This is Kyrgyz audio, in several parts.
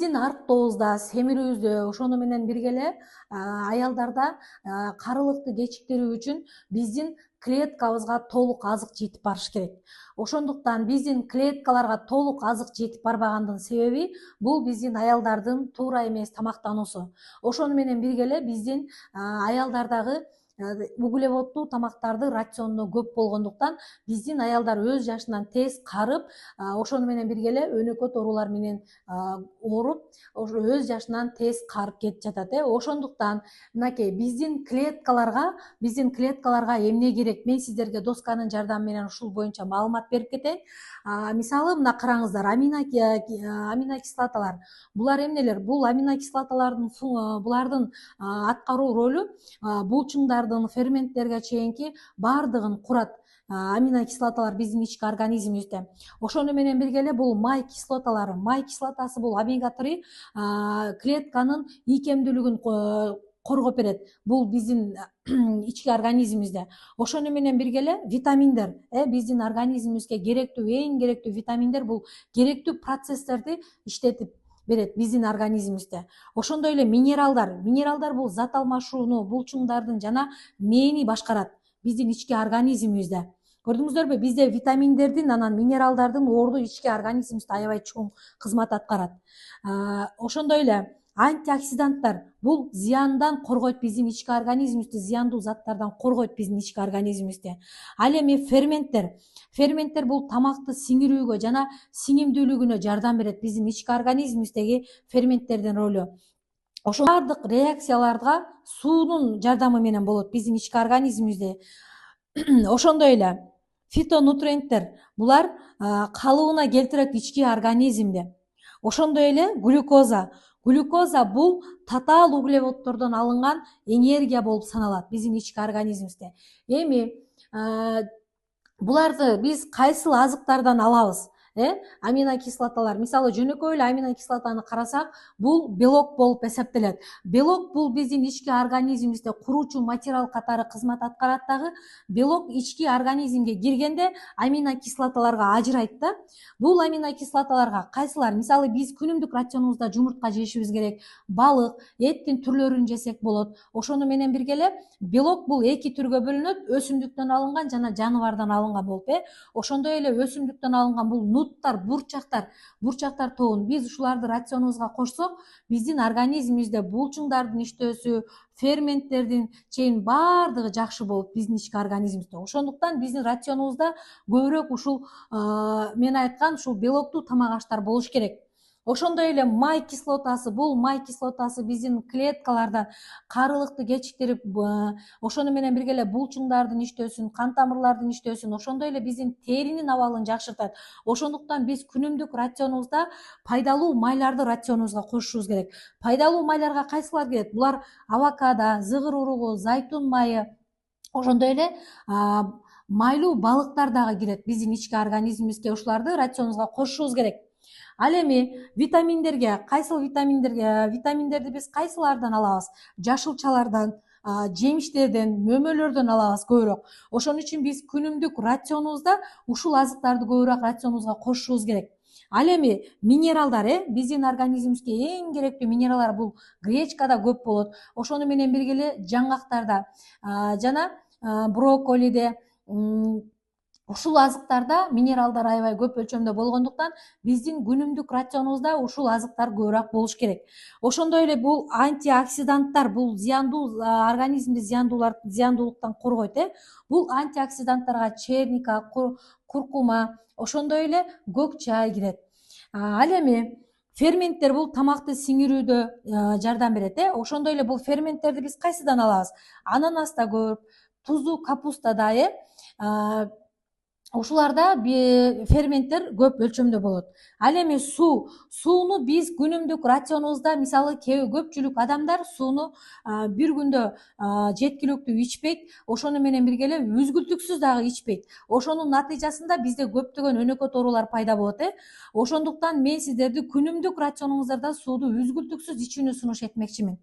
биздин арттообузда, семирүүбүздө, ошону менен бирге эле аялдарда карылыкты кечиктирүү үчүн биздин клеткабызга толук азык жетип барыш керек. Ошондуктан биздин клеткаларга толук азык жетип барбагандын себеби бул биздин аялдардын туура эмес тамактануусу. Ошону менен бирге эле биздин аялдардагы углеводдуу тамактарды рациондо көп болгондуктан биздин аялдар өз жашынан тез карып, ошону менен бирге эле өнөкөт оорулар менен ооруп, өз жашынан тез карып кетип жатат. Ошондуктан мынакей биздин клеткаларга эмне керек? Мен сиздерге досканын жардамы менен ушул боюнча маалымат берип кетейин. Мисалы мына караңыздар, аминокислоталар. Булар эмнелер? Бул аминокислоталардын булардын аткаруу ролу булчуңдардын ферменттерге чейинки баардыгын курат. Аминокислоталар биздин ички организмибизде. Ошону менен бирге эле бул май кислоталары. Май кислотасы бул омега-3 клетканын ийкемдүүлүгүн коргоп берет. Бул биздин ички организмибизде. Ошону менен бирге эле витаминдер, биздин организмибизге керектүү, эң керектүү витаминдер бул керектүү процесстерди иштетип берет биздин организмибизде. Ошондой эле минералдар бул зат алмашууну, булчуңдардын жана мээни башкарат биздин ички организмибизде. Көрдүңүздөрбү? Бизде витаминдердин, анан минералдардын орду ички организмибизде аябай чоң кызмат аткарат. Ошондой эле антиоксиданттар бул зыяндан коргойт биздин ички организмибизди, зыяндуу заттардан коргойт биздин ички организмибизди. Ал эми ферменттер бул тамакты сиңирүүгө жана сиңимдүүлүгүнө жардам берет. Биздин ички организмибиздеги ферменттердин ролу. Ошол баардык реакцияларга суунун жардамы менен болот биздин ички организмибизде. Ошондой эле фитонутриенттер, булар калыбына келтирет ички организмди. Ошондой эле глюкоза бул татаал углеводдордон алынган энергия болуп саналат биздин ички организмибизде. Эми буларды биз кайсыл азыктардан алабыз? Аминокислоталар. Мисалы жөнөкөй эле аминокислотаны карасак, бул белок болуп эсептелет. Белок бул биздин ички организмибизде куруучу материал катары кызмат аткарат дагы. Белок ички организмге киргенде аминокислоталарга ажырайт да. Бул аминокислоталарга кайсылар? Мисалы биз күнүмдүк рационубузда жумуртка жешибиз керек, балык, эттин түрлөрүн жесек болот. Ошону менен бирге эле белок бул эки түргө бөлүнөт: өсүмдүктөн алынган жана жаныбардан алынган болуп. Ошондой эле өсүмдүктөн алынган бул нуттар, бурчактар тобун биз ушуларды рационубузга кошсок, биздин организмибизде булчуңдардын иштөөсү, ферменттердин чейин баардыгы жакшы болот биздин ички организмибизде. Ошондуктан биздин рационубузда көбүрөөк ушул мен айткан ушул белоктуу тамак аштар болуш керек. Ошондой эле май кислотасы, бул май кислотасы биздин клеткаларда карылыкты кечиктирип, ошону менен бирге эле булчуңдардын иштөөсүн, кан тамырлардын иштөөсүн, ошондой эле биздин теринин абалын жакшыртат. Ошондуктан биз күнүмдүк рационубузда пайдалуу майларды рационубузга кошушубуз керек. Пайдалуу майларга кайсылар кирет? Булар авокадо, зыгыр уругу, зайтун майы, ошондой эле майлуу балыктар дагы кирет биздин ички организмибизге. Ушуларды рационубузга кошушубуз керек. Ал эми витаминдерди биз кайсылардан алабыз? Жашылчалардан, жемиштерден, мөмөлөрдөн алабыз көбүрөөк. Ошон үчүн биз күнүмдүк рационубузда ушул азыктарды көбүрөөк рационубузга кошушубуз керек. Ал эми минералдар, биздин организмибизге эң керектүү минералдар бул гречкада көп болот. Ошону менен бирге эле жаңгактарда жана брокколиде, ушул азыктарда минералдар аябай көп өлчөмдө болгондуктан биздин күнүмдүк рационубузда ушул азыктар көбүрөөк болуш керек. Ошондой эле бул антиоксиданттар, бул зыяндуу организмди зыяндуулуктан коргойт. Бул антиоксиданттарга черника, куркума, ошондой эле көк чай кирет. Ал эми ферменттер бул тамакты сиңирүүдө жардам берет. Ошондой эле бул ферменттерди биз кайсыдан алабыз? Ананаста көп, тузу капустада, ушуларда ферменттер көп өлчөмдө болот. Ал эми сууну биз күнүмдүк рационубузда, мисалы көпчүлүк адамдар сууну бир күндө жеткиликтүү ичпейт, ошону менен бирге эле үзгүлтүксүз дагы ичпейт. Ошонун натыйжасында бизде көптөгөн өнөкөт оорулар пайда болот. Ошондуктан мен сиздерди күнүмдүк рационуңуздарда сууду үзгүлтүксүз ичүүнү сунуш этмекчимин.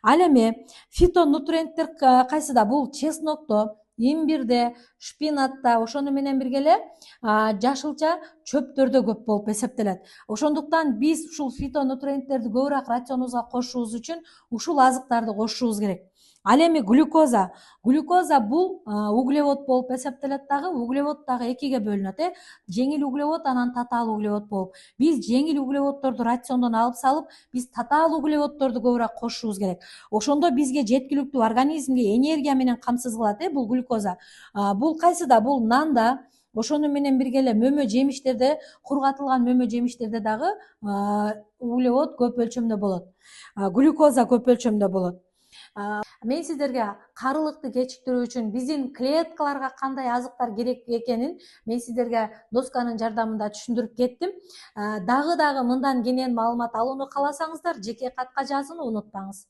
Ал эми фитонутриенттер кайсыда? Бул чеснокто, имбирде, шпинатта, ошону менен бирге эле жашылча чөптөрдө көп болуп эсептелет. Ошондуктан биз ушул фитонутриенттерди көбүрөөк рационубузга кошушубуз үчүн ушул азыктарды кошушубуз керек. Ал эми глюкоза бул углевод болуп эсептелет дагы. Углевод дагы экиге бөлүнөт, жеңил углевод анан татаал углевод болуп. Биз жеңил углеводдорду рациондон алып салып, биз татаал углеводдорду көбүрөөк кошушубуз керек. Ошондо бизге жеткиликтүү организмге энергия менен камсыз кылат бул глюкоза. Бул кайсыда? Бул нанда, ошону менен бирге эле мөмө жемиштерде, кургатылган мөмө жемиштерде дагы углевод көп өлчөмдө болот. Глюкоза көп өлчөмдө болот. Мен сиздерге карылыкты кечиктирүү үчүн биздин клеткаларга кандай азыктар керек экенин мен сиздерге досканын жардамында түшүндүрүп кеттим. Дагы мындан кенен маалымат алууну кааласаңыздар жеке катка жазууну унутпаңыз.